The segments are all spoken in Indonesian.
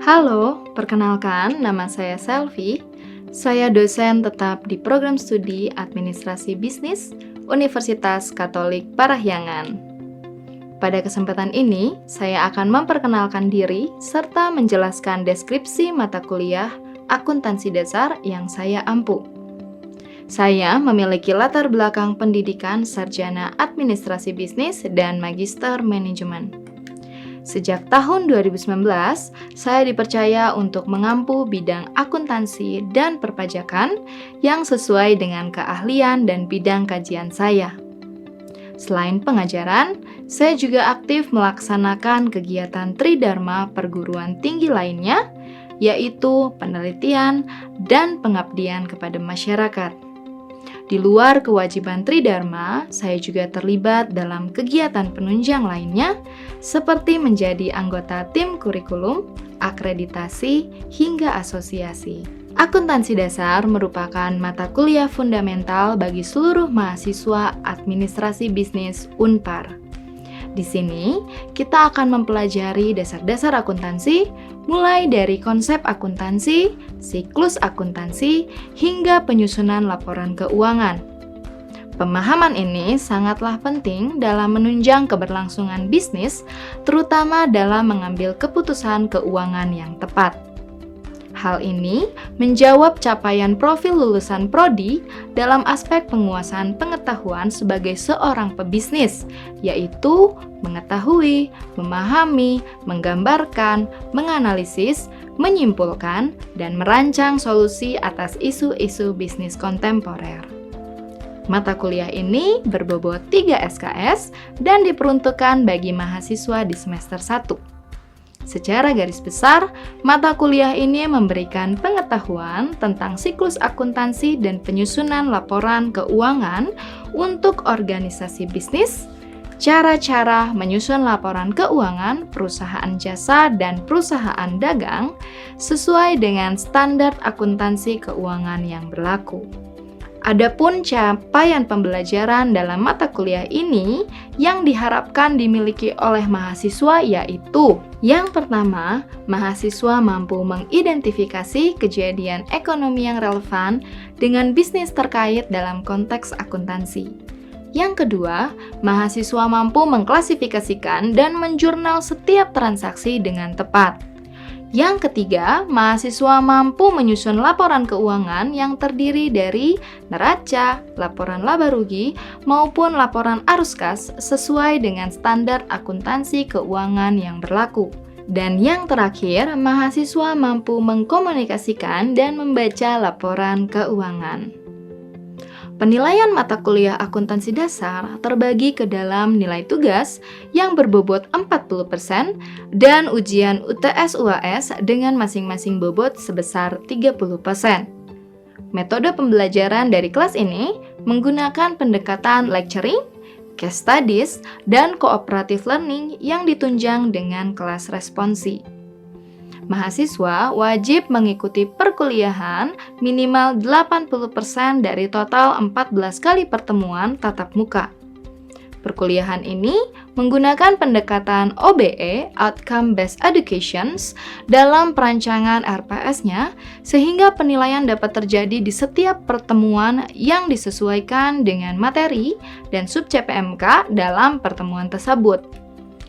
Halo, perkenalkan nama saya Selvi. Saya dosen tetap di program studi Administrasi Bisnis Universitas Katolik Parahyangan. Pada kesempatan ini, saya akan memperkenalkan diri serta menjelaskan deskripsi mata kuliah akuntansi dasar yang saya ampu. Saya memiliki latar belakang pendidikan sarjana administrasi bisnis dan magister manajemen. Sejak tahun 2019, saya dipercaya untuk mengampu bidang akuntansi dan perpajakan yang sesuai dengan keahlian dan bidang kajian saya. Selain pengajaran, saya juga aktif melaksanakan kegiatan Tridharma perguruan tinggi lainnya, yaitu penelitian dan pengabdian kepada masyarakat. Di luar kewajiban Tridharma, saya juga terlibat dalam kegiatan penunjang lainnya, seperti menjadi anggota tim kurikulum, akreditasi, hingga asosiasi. Akuntansi dasar merupakan mata kuliah fundamental bagi seluruh mahasiswa administrasi bisnis Unpar. Di sini, kita akan mempelajari dasar-dasar akuntansi, mulai dari konsep akuntansi, siklus akuntansi, hingga penyusunan laporan keuangan. Pemahaman ini sangatlah penting dalam menunjang keberlangsungan bisnis, terutama dalam mengambil keputusan keuangan yang tepat. Hal ini menjawab capaian profil lulusan prodi dalam aspek penguasaan pengetahuan sebagai seorang pebisnis, yaitu mengetahui, memahami, menggambarkan, menganalisis, menyimpulkan, dan merancang solusi atas isu-isu bisnis kontemporer. Mata kuliah ini berbobot 3 SKS dan diperuntukkan bagi mahasiswa di semester 1. Secara garis besar, mata kuliah ini memberikan pengetahuan tentang siklus akuntansi dan penyusunan laporan keuangan untuk organisasi bisnis, cara-cara menyusun laporan keuangan perusahaan jasa dan perusahaan dagang sesuai dengan standar akuntansi keuangan yang berlaku. Adapun capaian pembelajaran dalam mata kuliah ini yang diharapkan dimiliki oleh mahasiswa yaitu: yang pertama, mahasiswa mampu mengidentifikasi kejadian ekonomi yang relevan dengan bisnis terkait dalam konteks akuntansi. Yang kedua, mahasiswa mampu mengklasifikasikan dan menjurnal setiap transaksi dengan tepat. Yang ketiga, mahasiswa mampu menyusun laporan keuangan yang terdiri dari neraca, laporan laba rugi, maupun laporan arus kas sesuai dengan standar akuntansi keuangan yang berlaku. Dan yang terakhir, mahasiswa mampu mengkomunikasikan dan membaca laporan keuangan. Penilaian mata kuliah akuntansi dasar terbagi ke dalam nilai tugas yang berbobot 40% dan ujian UTS-UAS dengan masing-masing bobot sebesar 30%. Metode pembelajaran dari kelas ini menggunakan pendekatan lecturing, case studies, dan cooperative learning yang ditunjang dengan kelas responsi. Mahasiswa wajib mengikuti perkuliahan minimal 80% dari total 14 kali pertemuan tatap muka. Perkuliahan ini menggunakan pendekatan OBE (Outcome Based Education) dalam perancangan RPS-nya, sehingga penilaian dapat terjadi di setiap pertemuan yang disesuaikan dengan materi dan sub CPMK dalam pertemuan tersebut.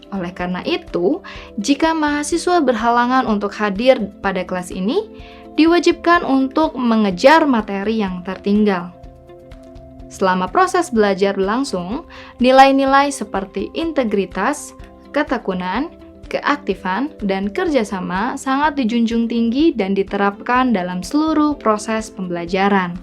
Oleh karena itu, jika mahasiswa berhalangan untuk hadir pada kelas ini, diwajibkan untuk mengejar materi yang tertinggal. Selama proses belajar berlangsung, nilai-nilai seperti integritas, ketekunan, keaktifan, dan kerjasama sangat dijunjung tinggi dan diterapkan dalam seluruh proses pembelajaran.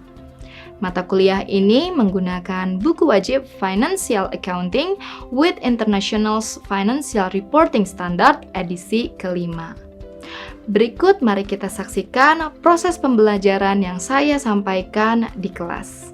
Mata kuliah ini menggunakan buku wajib Financial Accounting with International Financial Reporting Standard edisi kelima. Berikut mari kita saksikan proses pembelajaran yang saya sampaikan di kelas.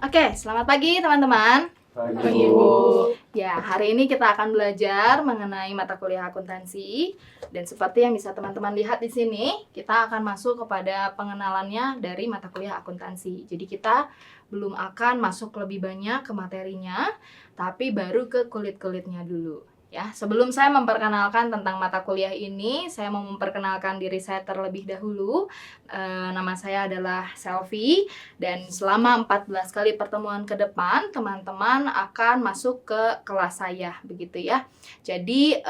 Oke, selamat pagi teman-teman. Pagi, Bu. Ya, hari ini kita akan belajar mengenai mata kuliah akuntansi. Dan seperti yang bisa teman-teman lihat di sini, kita akan masuk kepada pengenalannya dari mata kuliah akuntansi. Jadi kita belum akan masuk lebih banyak ke materinya, tapi baru ke kulit-kulitnya dulu. Ya, sebelum saya memperkenalkan tentang mata kuliah ini, saya mau memperkenalkan diri saya terlebih dahulu. Nama saya adalah Selvi, dan selama 14 kali pertemuan ke depan, teman-teman akan masuk ke kelas saya, begitu ya. Jadi,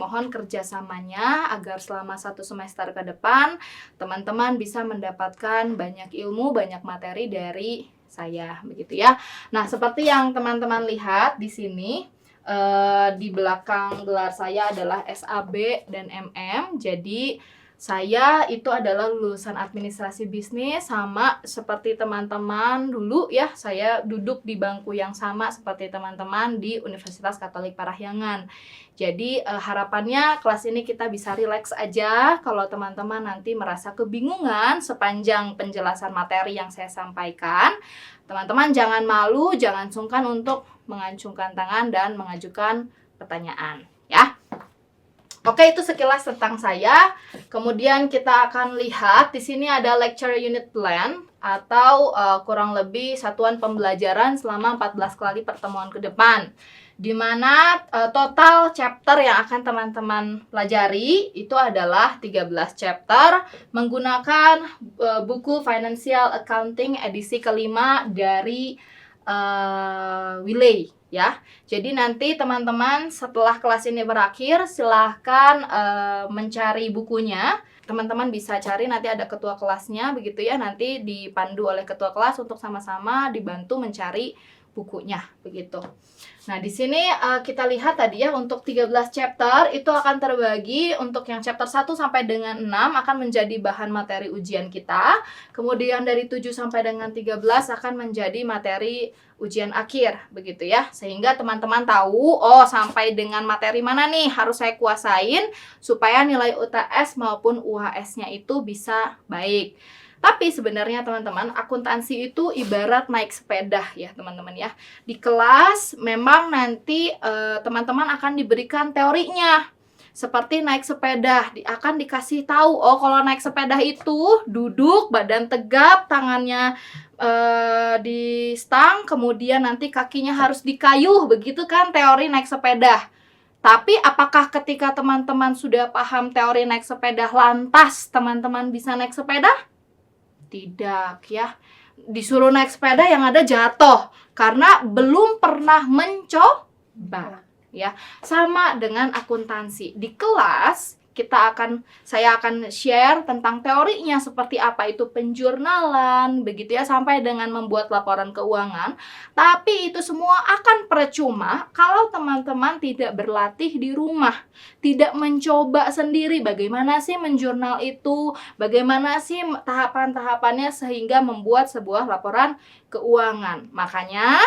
mohon kerjasamanya agar selama 1 semester ke depan, teman-teman bisa mendapatkan banyak ilmu, banyak materi dari saya, begitu ya. Nah, seperti yang teman-teman lihat di sini, di belakang gelar saya adalah SAB dan MM. Jadi saya itu adalah lulusan administrasi bisnis, sama seperti teman-teman dulu ya. Saya duduk di bangku yang sama seperti teman-teman di Universitas Katolik Parahyangan. Jadi harapannya kelas ini kita bisa rileks aja. Kalau teman-teman nanti merasa kebingungan sepanjang penjelasan materi yang saya sampaikan, teman-teman jangan malu, jangan sungkan untuk mengacungkan tangan dan mengajukan pertanyaan, ya. Oke, itu sekilas tentang saya. Kemudian kita akan lihat di sini ada lecture unit plan atau kurang lebih satuan pembelajaran selama 14 kali pertemuan ke depan. Di mana total chapter yang akan teman-teman pelajari itu adalah 13 chapter menggunakan buku Financial Accounting edisi kelima dari Wiley ya. Jadi nanti teman-teman setelah kelas ini berakhir silahkan mencari bukunya. Teman-teman bisa cari, nanti ada ketua kelasnya begitu ya. Nanti dipandu oleh ketua kelas untuk sama-sama dibantu mencari bukunya begitu. Nah, di sini kita lihat tadi ya, untuk 13 chapter itu akan terbagi untuk yang chapter 1 sampai dengan 6 akan menjadi bahan materi ujian kita. Kemudian dari 7 sampai dengan 13 akan menjadi materi ujian akhir begitu ya. Sehingga teman-teman tahu, oh sampai dengan materi mana nih harus saya kuasain supaya nilai UTS maupun UHS-nya itu bisa baik. Tapi sebenarnya teman-teman, akuntansi itu ibarat naik sepeda ya teman-teman ya. Di kelas memang nanti teman-teman akan diberikan teorinya. Seperti naik sepeda, akan dikasih tahu, oh kalau naik sepeda itu duduk, badan tegap, tangannya di stang, kemudian nanti kakinya harus dikayuh, begitu kan teori naik sepeda. Tapi apakah ketika teman-teman sudah paham teori naik sepeda, lantas teman-teman bisa naik sepeda? Tidak ya. Disuruh naik sepeda yang ada jatuh karena belum pernah mencoba ya. Sama dengan akuntansi. Di kelas saya akan share tentang teorinya, seperti apa itu penjurnalan begitu ya, sampai dengan membuat laporan keuangan. Tapi itu semua akan percuma kalau teman-teman tidak berlatih di rumah, tidak mencoba sendiri bagaimana sih menjurnal itu, bagaimana sih tahapan-tahapannya sehingga membuat sebuah laporan keuangan. Makanya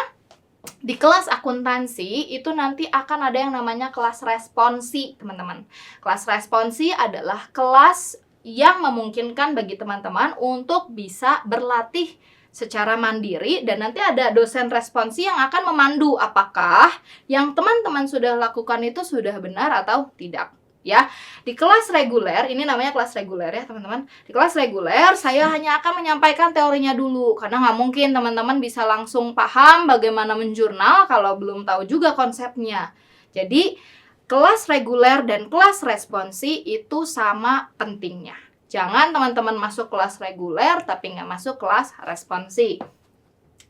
di kelas akuntansi itu nanti akan ada yang namanya kelas responsi, teman-teman. Kelas responsi adalah kelas yang memungkinkan bagi teman-teman untuk bisa berlatih secara mandiri, dan nanti ada dosen responsi yang akan memandu apakah yang teman-teman sudah lakukan itu sudah benar atau tidak. Ya, di kelas reguler, ini namanya kelas reguler ya teman-teman. Di kelas reguler saya hanya akan menyampaikan teorinya dulu, karena nggak mungkin teman-teman bisa langsung paham bagaimana menjurnal kalau belum tahu juga konsepnya. Jadi kelas reguler dan kelas responsi itu sama pentingnya. Jangan teman-teman masuk kelas reguler tapi nggak masuk kelas responsi.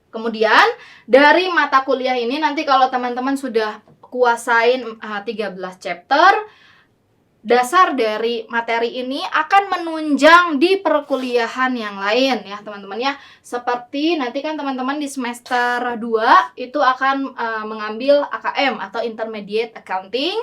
Kemudian dari mata kuliah ini nanti kalau teman-teman sudah kuasain 13 chapter, dasar dari materi ini akan menunjang di perkuliahan yang lain ya teman-teman ya. Seperti nanti kan teman-teman di semester 2 itu akan mengambil AKM atau Intermediate Accounting.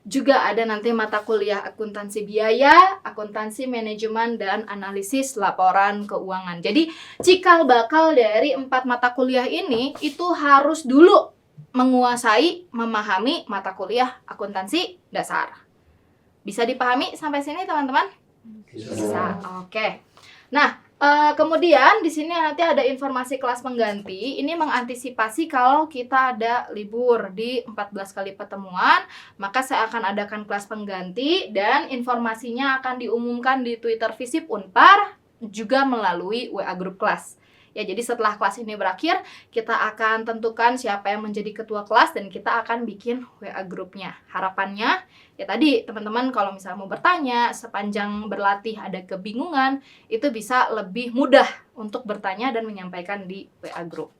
Juga ada nanti mata kuliah akuntansi biaya, akuntansi manajemen, dan analisis laporan keuangan. Jadi cikal bakal dari 4 mata kuliah ini itu harus dulu menguasai, memahami mata kuliah akuntansi dasar. Bisa dipahami sampai sini teman-teman? Bisa. Oke. Nah, kemudian di sini nanti ada informasi kelas pengganti. Ini mengantisipasi kalau kita ada libur di 14 kali pertemuan, maka saya akan adakan kelas pengganti dan informasinya akan diumumkan di Twitter Visip Unpar juga melalui WA grup kelas. Ya, jadi setelah kelas ini berakhir, kita akan tentukan siapa yang menjadi ketua kelas dan kita akan bikin WA grupnya. Harapannya, ya tadi teman-teman kalau misalnya mau bertanya, sepanjang berlatih ada kebingungan, itu bisa lebih mudah untuk bertanya dan menyampaikan di WA group.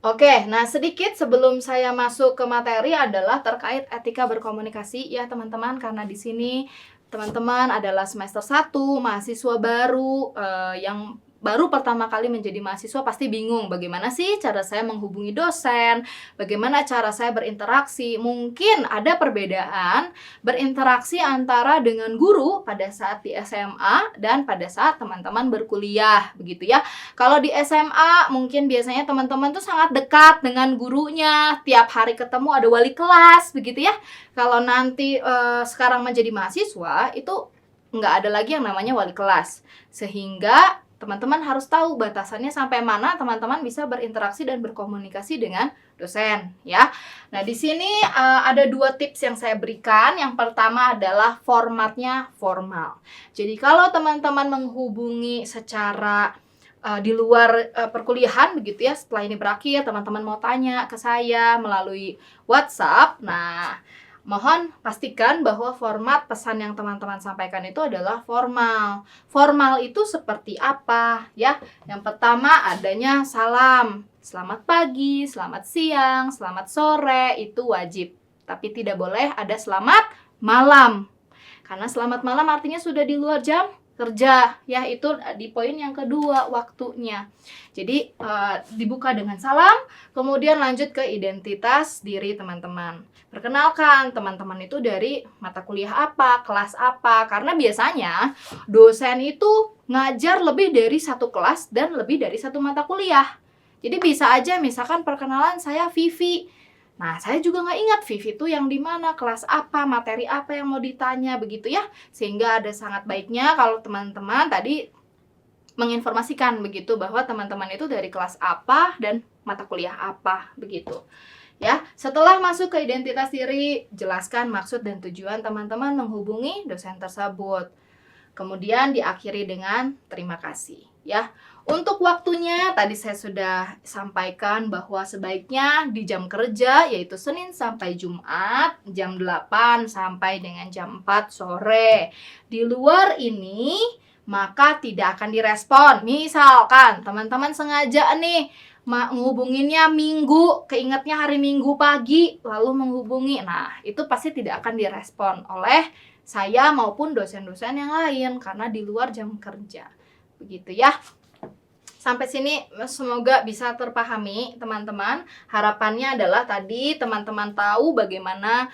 Oke, nah sedikit sebelum saya masuk ke materi adalah terkait etika berkomunikasi ya teman-teman, karena di sini teman-teman adalah semester 1, mahasiswa baru yang baru pertama kali menjadi mahasiswa pasti bingung bagaimana sih cara saya menghubungi dosen, bagaimana cara saya berinteraksi. Mungkin ada perbedaan berinteraksi antara dengan guru pada saat di SMA dan pada saat teman-teman berkuliah, begitu ya. Kalau di SMA mungkin biasanya teman-teman tuh sangat dekat dengan gurunya, tiap hari ketemu, ada wali kelas, begitu ya. Kalau nanti sekarang menjadi mahasiswa, itu nggak ada lagi yang namanya wali kelas. Sehingga teman-teman harus tahu batasannya sampai mana teman-teman bisa berinteraksi dan berkomunikasi dengan dosen, ya. Nah, di sini ada 2 tips yang saya berikan. Yang pertama adalah formatnya formal. Jadi kalau teman-teman menghubungi secara di luar perkuliahan begitu ya, setelah ini berakhir teman-teman mau tanya ke saya melalui WhatsApp, nah mohon pastikan bahwa format pesan yang teman-teman sampaikan itu adalah formal. Formal itu seperti apa ya? Yang pertama adanya salam. Selamat pagi, selamat siang, selamat sore, itu wajib. Tapi tidak boleh ada selamat malam. Karena selamat malam artinya sudah di luar jam kerja, ya itu di poin yang kedua waktunya. Jadi dibuka dengan salam, kemudian lanjut ke identitas diri teman-teman. Perkenalkan teman-teman itu dari mata kuliah apa, kelas apa, karena biasanya dosen itu ngajar lebih dari satu kelas dan lebih dari satu mata kuliah. Jadi bisa aja misalkan perkenalan saya Vivi. Nah, saya juga nggak ingat Vivi itu yang di mana, kelas apa, materi apa yang mau ditanya, begitu ya. Sehingga ada sangat baiknya kalau teman-teman tadi menginformasikan begitu bahwa teman-teman itu dari kelas apa dan mata kuliah apa, begitu. Ya, setelah masuk ke identitas diri, jelaskan maksud dan tujuan teman-teman menghubungi dosen tersebut. Kemudian diakhiri dengan terima kasih, ya. Untuk waktunya tadi saya sudah sampaikan bahwa sebaiknya di jam kerja yaitu Senin sampai Jumat jam 8 sampai dengan jam 4 sore. Di luar ini maka tidak akan direspon. Misalkan teman-teman sengaja nih menghubunginnya Minggu, keingetnya hari Minggu pagi lalu menghubungi. Nah, itu pasti tidak akan direspon oleh saya maupun dosen-dosen yang lain karena di luar jam kerja. Begitu ya. Sampai sini semoga bisa terpahami teman-teman. Harapannya adalah tadi teman-teman tahu bagaimana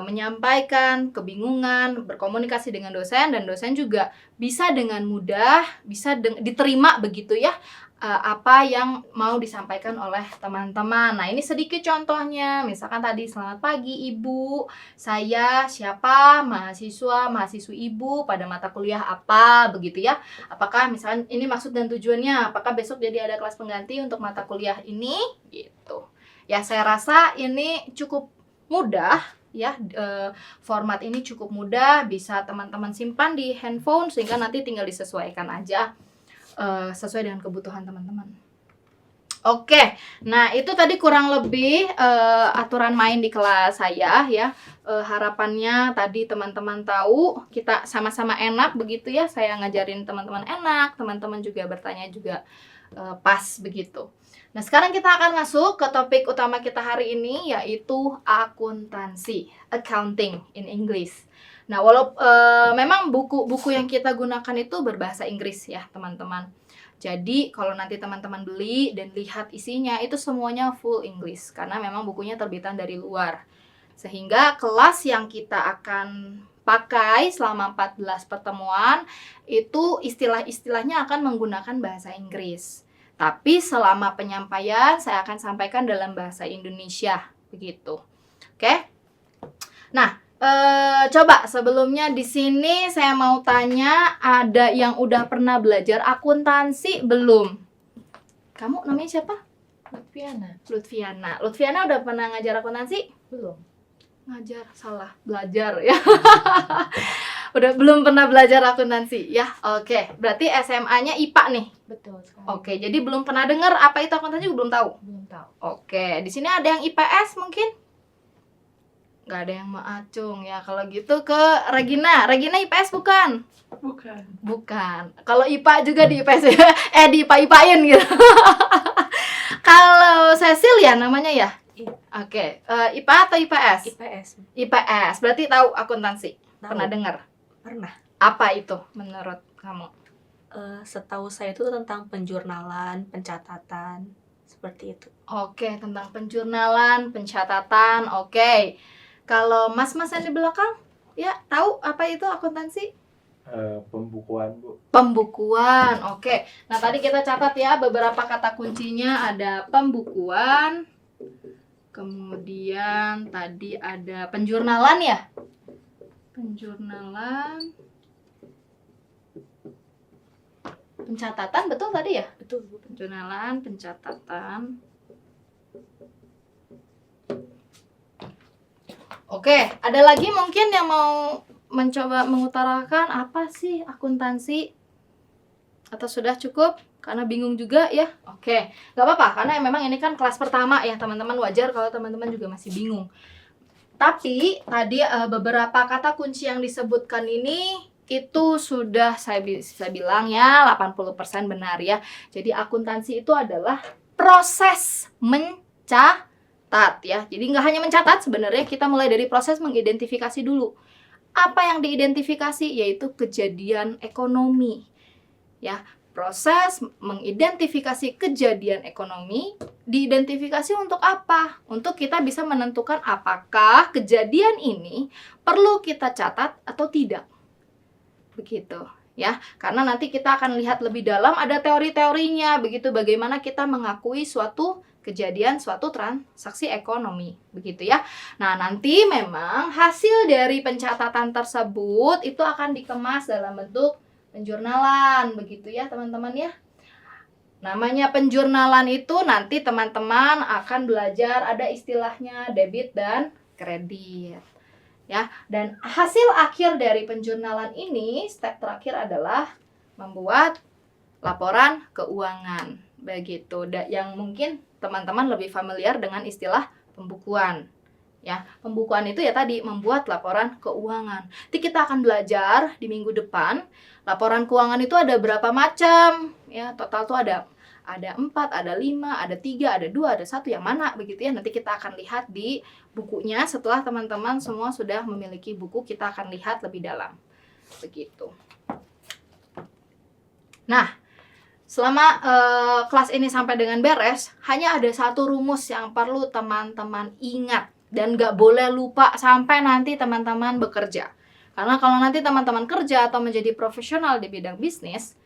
menyampaikan kebingungan, berkomunikasi dengan dosen, dan dosen juga bisa dengan mudah bisa diterima begitu ya apa yang mau disampaikan oleh teman-teman. Nah, ini sedikit contohnya. Misalkan tadi selamat pagi Ibu, saya siapa, mahasiswi Ibu pada mata kuliah apa, begitu ya. Apakah misalkan ini maksud dan tujuannya, apakah besok jadi ada kelas pengganti untuk mata kuliah ini, gitu. Ya, saya rasa ini cukup mudah ya, format ini cukup mudah, bisa teman-teman simpan di handphone sehingga nanti tinggal disesuaikan aja sesuai dengan kebutuhan teman-teman. Oke, nah itu tadi kurang lebih aturan main di kelas saya ya. Harapannya tadi teman-teman tahu, kita sama-sama enak begitu ya. Saya ngajarin teman-teman enak, teman-teman juga bertanya juga pas begitu. Nah, sekarang kita akan masuk ke topik utama kita hari ini, yaitu akuntansi, accounting in English. Nah, memang buku-buku yang kita gunakan itu berbahasa Inggris ya, teman-teman. Jadi, kalau nanti teman-teman beli dan lihat isinya, itu semuanya full English. Karena memang bukunya terbitan dari luar. Sehingga kelas yang kita akan pakai selama 14 pertemuan, itu istilah-istilahnya akan menggunakan bahasa Inggris. Tapi selama penyampaian, saya akan sampaikan dalam bahasa Indonesia. Begitu. Oke? Nah, coba sebelumnya di sini saya mau tanya, ada yang udah pernah belajar akuntansi belum? Kamu namanya siapa? Lutfiana udah pernah ngajar akuntansi? Belum. Ngajar, salah, belajar ya. Udah belum pernah belajar akuntansi ya. Oke, berarti SMA-nya IPA nih. Betul sekali. Oke, jadi belum pernah dengar apa itu akuntansi juga belum tahu. Belum tahu. Oke, di sini ada yang IPS mungkin? Nggak ada yang Acung ya. Kalau gitu ke Regina. Regina IPS bukan? Bukan. Bukan. Kalau IPA juga di IPS ya. Di IPA-IPAin gitu. Kalau Cecil ya namanya ya? Iya. Oke, IPA atau IPS? IPS. IPS. Berarti tahu akuntansi. Tahu. Pernah dengar? Pernah. Apa itu menurut kamu? Setahu saya itu tentang penjurnalan, pencatatan, seperti itu. Oke, tentang penjurnalan, pencatatan. Oke. Kalau mas-mas yang di belakang, ya tahu apa itu akuntansi? Pembukuan, Bu. Pembukuan. Oke. Nah, tadi kita catat ya beberapa kata kuncinya, ada pembukuan. Kemudian tadi ada penjurnalan ya? Penjurnalan. Pencatatan betul tadi ya? Betul, Bu. Penjurnalan, pencatatan. Oke, ada lagi mungkin yang mau mencoba mengutarakan apa sih akuntansi? Atau sudah cukup? Karena bingung juga ya. Oke, nggak apa-apa karena memang ini kan kelas pertama ya teman-teman, wajar kalau teman-teman juga masih bingung. Tapi tadi beberapa kata kunci yang disebutkan ini itu sudah saya bisa bilang ya 80% benar ya. Jadi akuntansi itu adalah proses mencatat ya. Jadi nggak hanya mencatat, sebenarnya kita mulai dari proses mengidentifikasi dulu. Apa yang diidentifikasi? Yaitu kejadian ekonomi ya. Proses mengidentifikasi kejadian ekonomi, diidentifikasi untuk apa? Untuk kita bisa menentukan apakah kejadian ini perlu kita catat atau tidak. Begitu ya. Karena nanti kita akan lihat lebih dalam, ada teori-teorinya, begitu bagaimana kita mengakui suatu kejadian, suatu transaksi ekonomi, begitu ya. Nah, nanti memang hasil dari pencatatan tersebut itu akan dikemas dalam bentuk penjurnalan, begitu ya teman-teman ya. Namanya penjurnalan itu nanti teman-teman akan belajar ada istilahnya debit dan kredit. Ya, dan hasil akhir dari penjurnalan ini, step terakhir adalah membuat laporan keuangan. Begitu, yang mungkin teman-teman lebih familiar dengan istilah pembukuan. Ya, pembukuan itu ya tadi membuat laporan keuangan. Nanti kita akan belajar di minggu depan, laporan keuangan itu ada berapa macam? Ya, total tuh ada 4, ada 5, ada 3, ada 2, ada 1, yang mana begitu ya. Nanti kita akan lihat di bukunya setelah teman-teman semua sudah memiliki buku, kita akan lihat lebih dalam. Begitu. Nah, selama kelas ini sampai dengan beres, hanya ada satu rumus yang perlu teman-teman ingat dan gak boleh lupa sampai nanti teman-teman bekerja. Karena kalau nanti teman-teman kerja atau menjadi profesional di bidang bisnis,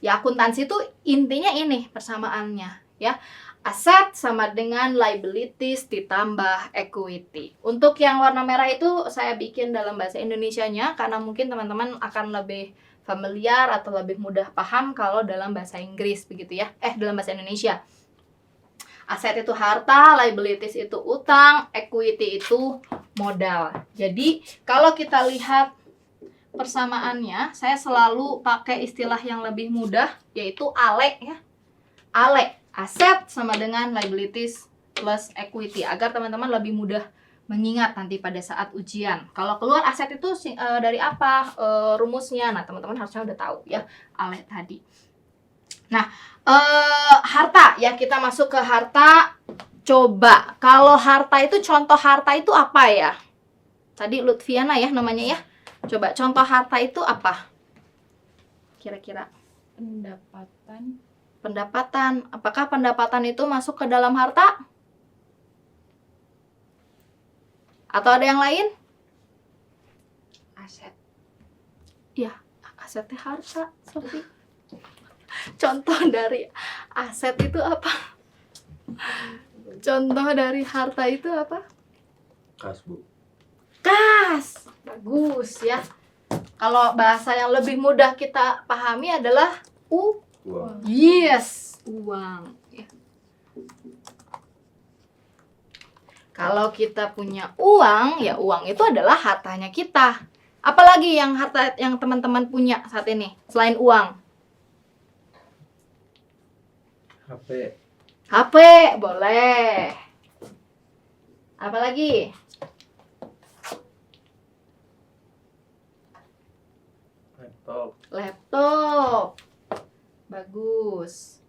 ya akuntansi itu intinya ini persamaannya ya. Aset sama dengan liabilities ditambah equity. Untuk yang warna merah itu saya bikin dalam bahasa Indonesianya karena mungkin teman-teman akan lebih familiar atau lebih mudah paham kalau dalam bahasa Inggris begitu ya. Dalam bahasa Indonesia. Aset itu harta, liabilities itu utang, equity itu modal. Jadi kalau kita lihat persamaannya, saya selalu pakai istilah yang lebih mudah, yaitu ALE ya. ALE, aset sama dengan liabilities plus equity, agar teman-teman lebih mudah mengingat nanti pada saat ujian. Kalau keluar aset itu dari apa rumusnya, nah teman-teman harusnya udah tahu ya, ALE tadi. Nah, harta ya, kita masuk ke harta. Coba kalau harta itu, contoh harta itu apa ya? Tadi Lutfiana ya namanya ya. Coba contoh harta itu apa? Kira-kira. Pendapatan. Apakah pendapatan itu masuk ke dalam harta? Atau ada yang lain? Aset. Ya, asetnya harta, Sofi. Contoh dari aset itu apa? Contoh dari harta itu apa? Kas, Bu. Kas. Bagus ya. Kalau bahasa yang lebih mudah kita pahami adalah Uang. yes, uang ya. Kalau kita punya uang, ya uang itu adalah hartanya kita. Apalagi yang harta yang teman-teman punya saat ini selain uang? HP. HP, boleh. Apalagi? Laptop. Laptop. Bagus.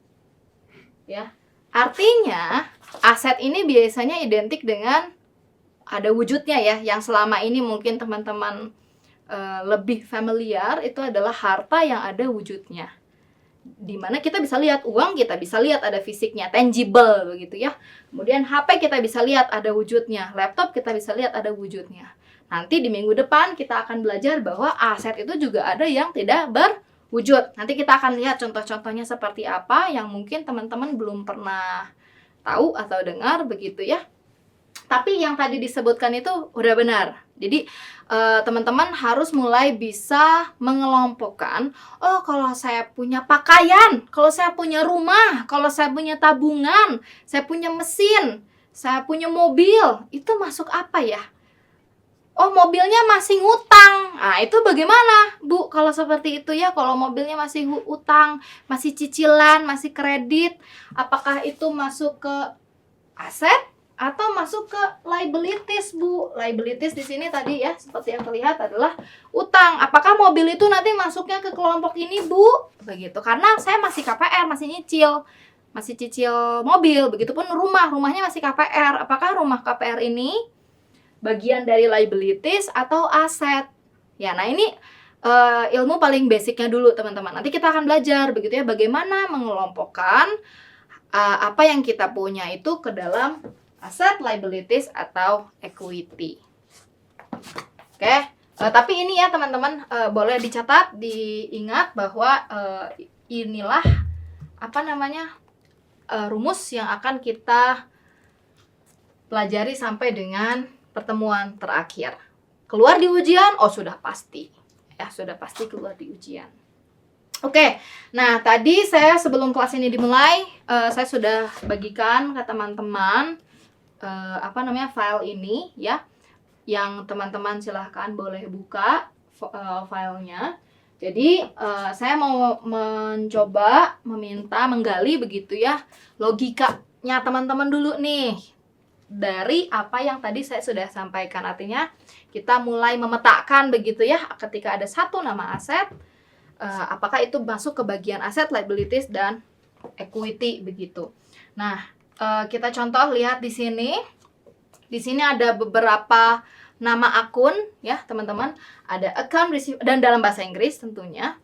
Ya. Artinya, aset ini biasanya identik dengan ada wujudnya ya, yang selama ini mungkin teman-teman lebih familiar itu adalah harta yang ada wujudnya. Dimana kita bisa lihat uang, kita bisa lihat ada fisiknya, tangible begitu ya. Kemudian HP kita bisa lihat ada wujudnya, laptop kita bisa lihat ada wujudnya. Nanti di minggu depan kita akan belajar bahwa aset itu juga ada yang tidak berwujud. Nanti kita akan lihat contoh-contohnya seperti apa yang mungkin teman-teman belum pernah tahu atau dengar begitu ya. Tapi yang tadi disebutkan itu udah benar. Jadi teman-teman harus mulai bisa mengelompokkan, oh kalau saya punya pakaian, kalau saya punya rumah, kalau saya punya tabungan, saya punya mesin, saya punya mobil, itu masuk apa ya? Oh mobilnya masih ngutang. Nah itu bagaimana Bu kalau seperti itu ya? Kalau mobilnya masih utang, masih cicilan, masih kredit, apakah itu masuk ke aset atau masuk ke liabilities Bu? Liabilities di sini tadi ya seperti yang terlihat adalah utang. Apakah mobil itu nanti masuknya ke kelompok ini Bu? Begitu. Karena saya masih KPR, masih cicil mobil. Begitupun rumahnya masih KPR. Apakah rumah KPR ini bagian dari liabilities atau aset? Ya, nah ini ilmu paling basicnya dulu teman-teman. Nanti kita akan belajar begitu ya bagaimana mengelompokkan apa yang kita punya itu ke dalam aset, liabilities, atau equity. Oke, tapi ini ya teman-teman boleh dicatat, diingat bahwa inilah rumus yang akan kita pelajari sampai dengan pertemuan terakhir. Keluar di ujian, oh sudah pasti. Ya, sudah pasti keluar di ujian. Oke, nah tadi saya sebelum kelas ini dimulai, saya sudah bagikan ke teman-teman file ini ya, yang teman-teman silahkan boleh buka filenya. Jadi saya mau mencoba menggali begitu ya logikanya teman-teman dulu nih dari apa yang tadi saya sudah sampaikan. Artinya kita mulai memetakan begitu ya, ketika ada satu nama aset, apakah itu masuk ke bagian aset, liabilities, dan equity begitu. Nah, kita contoh lihat di sini. Di sini ada beberapa nama akun ya, teman-teman. Ada account receivable dan dalam bahasa Inggris tentunya.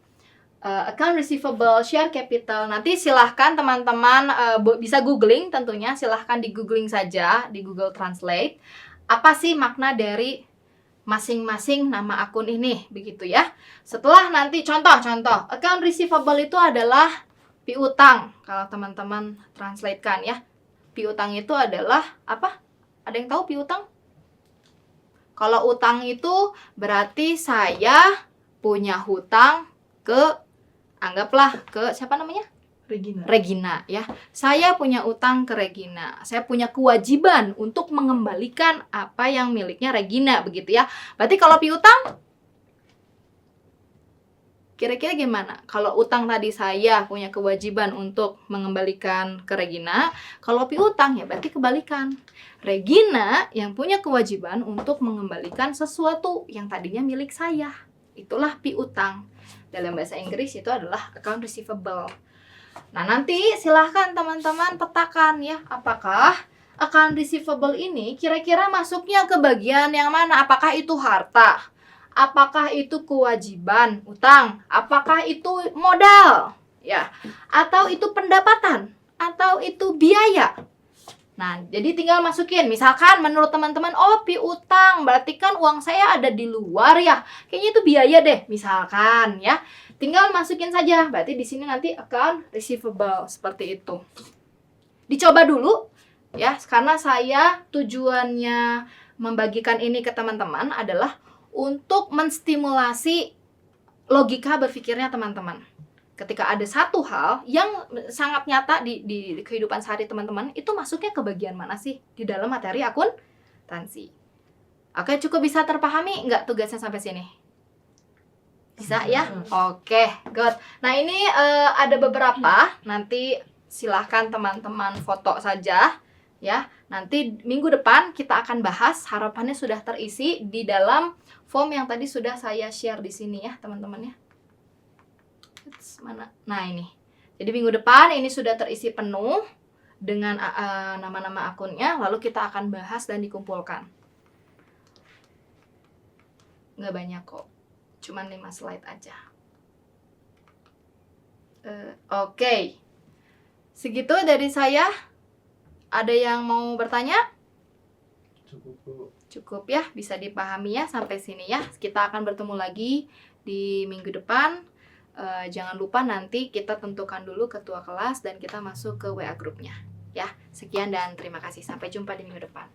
Account receivable, share capital. Nanti silahkan teman-teman bisa googling tentunya, silahkan di googling saja di Google Translate. Apa sih makna dari masing-masing nama akun ini begitu ya. Setelah nanti contoh account receivable itu adalah piutang kalau teman-teman translatekan ya. Piutang itu adalah apa? Ada yang tahu piutang? Kalau utang itu berarti saya punya hutang ke, anggaplah ke siapa namanya? Regina ya. Saya punya utang ke Regina. Saya punya kewajiban untuk mengembalikan apa yang miliknya Regina begitu ya. Berarti kalau piutang kira-kira gimana? Kalau utang tadi saya punya kewajiban untuk mengembalikan ke Regina, kalau piutang ya berarti kebalikan. Regina yang punya kewajiban untuk mengembalikan sesuatu yang tadinya milik saya. Itulah piutang. Dalam bahasa Inggris itu adalah account receivable. Nah, nanti silahkan teman-teman petakan ya, apakah account receivable ini kira-kira masuknya ke bagian yang mana? Apakah itu harta? Apakah itu kewajiban utang? Apakah itu modal? Ya, atau itu pendapatan? Atau itu biaya? Nah, jadi tinggal masukin. Misalkan menurut teman-teman, oh piutang, berarti kan uang saya ada di luar ya. Kayaknya itu biaya deh, misalkan ya. Tinggal masukin saja. Berarti di sini nanti account receivable seperti itu. Dicoba dulu ya, karena saya tujuannya membagikan ini ke teman-teman adalah untuk menstimulasi logika berpikirnya teman-teman. Ketika ada satu hal yang sangat nyata di kehidupan sehari teman-teman, itu masuknya ke bagian mana sih di dalam materi akuntansi? Oke, cukup bisa terpahami nggak tugasnya sampai sini? Bisa ya? Oke, good. Nah ini ada beberapa, nanti silahkan teman-teman foto saja ya. Nanti minggu depan kita akan bahas, harapannya sudah terisi di dalam form yang tadi sudah saya share di sini ya teman-teman ya. Mana? Nah ini. Jadi minggu depan ini sudah terisi penuh dengan nama-nama akunnya, lalu kita akan bahas dan dikumpulkan. Nggak banyak kok, cuman 5 slide aja. Oke. Segitu dari saya. Ada yang mau bertanya? Cukup, Bu. Cukup ya, bisa dipahami ya sampai sini ya. Kita akan bertemu lagi di minggu depan. Jangan lupa nanti kita tentukan dulu ketua kelas dan kita masuk ke WA grupnya. Ya, sekian dan terima kasih. Sampai jumpa di minggu depan.